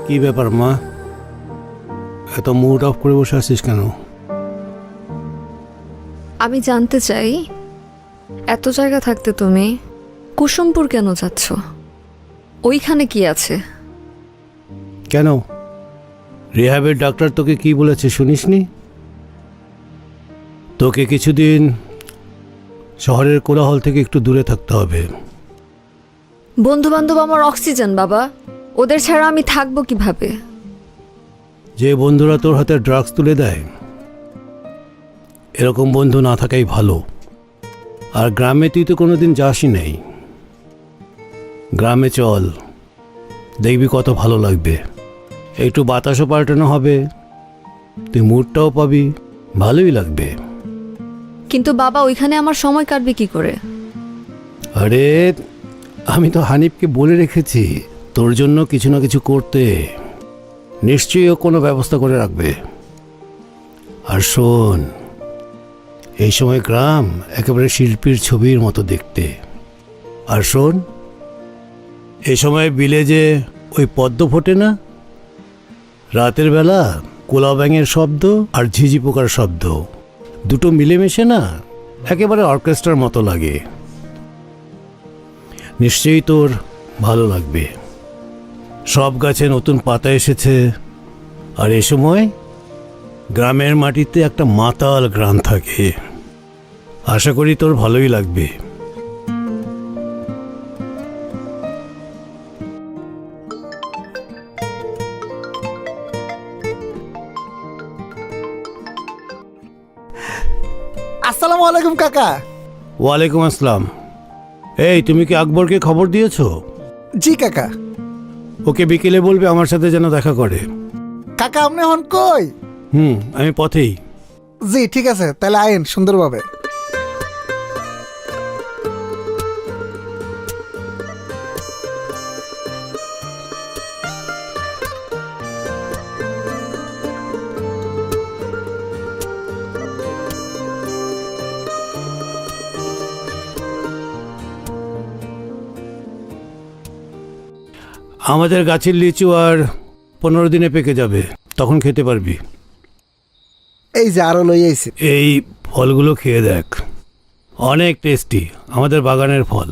কি ব্যাপার মা, এত মুড অফ করে বসে আছিস কেন? আমি জানতে চাই, এত জায়গা থাকতে তুমি কুসুমপুর কেন যাচ্ছ? ওইখানে কি আছে? কেন, রিহ্যাবের ডাক্তার তোকে কি বলেছে শুনিসনি? তোকে কিছুদিন শহরের কোলাহল থেকে একটু দূরে থাকতে হবে। বন্ধু বান্ধব আমার অক্সিজেন বাবা, ওদের ছাড়া আমি থাকবো কিভাবে? যে বন্ধুরা তোর হাতে ড্রাগস তুলে দেয়, এরকম বন্ধু না থাকাই ভালো। আর গ্রামে তুই তো কোনোদিন যাসই নেই। গ্রামে চল, দেখবি কত ভালো লাগবে। একটু বাতাসও পাল্টানো হবে, তুই মুডটাও পাবি, ভালোই লাগবে। কিন্তু বাবা, ওইখানে আমার সময় কাটবে কি করে? আরে, আমি তো হানিফকে বলে রেখেছি তোর জন্য কিছু না কিছু করতে। নিশ্চয়ই ও কোনো ব্যবস্থা করে রাখবে। আর শোন, এই সময় গ্রাম একেবারে শিল্পীর ছবির মতো দেখতে। আর শোন, এই সময় বিলে যে ওই পদ্ম ফোটে না, রাতের বেলা কোলা ব্যাঙের শব্দ আর ঝিঝি পোকার শব্দ দুটো মিলেমিশে না একেবারে অর্কেস্ট্রার মতো লাগে। নিশ্চয়ই তোর ভালো লাগবে। সব গাছে নতুন পাতা এসেছে, আর এ সময় গ্রামের মাটিতে একটা মাতাল গ্রাম থাকে। আশা করি তোর ভালোই লাগবে। আসসালামু আলাইকুম কাকা। ওয়ালাইকুম আসসালাম। এই, তুমি কি আকবরকে খবর দিয়েছো? জি কাকা। ওকে বিকেলে বলবে আমার সাথে যেন দেখা করে। কাকা আপনি হন কই? আমি পথেই। জি ঠিক আছে, তাহলে আইন সুন্দরভাবে। আমাদের গাছের লিচু আর 15 দিনে পেকে যাবে, তখন খেতে পারবি। এই যে আরো লই আইছি। এই ফলগুলো খেয়ে দেখ, অনেক টেস্টি, আমাদের বাগানের ফল।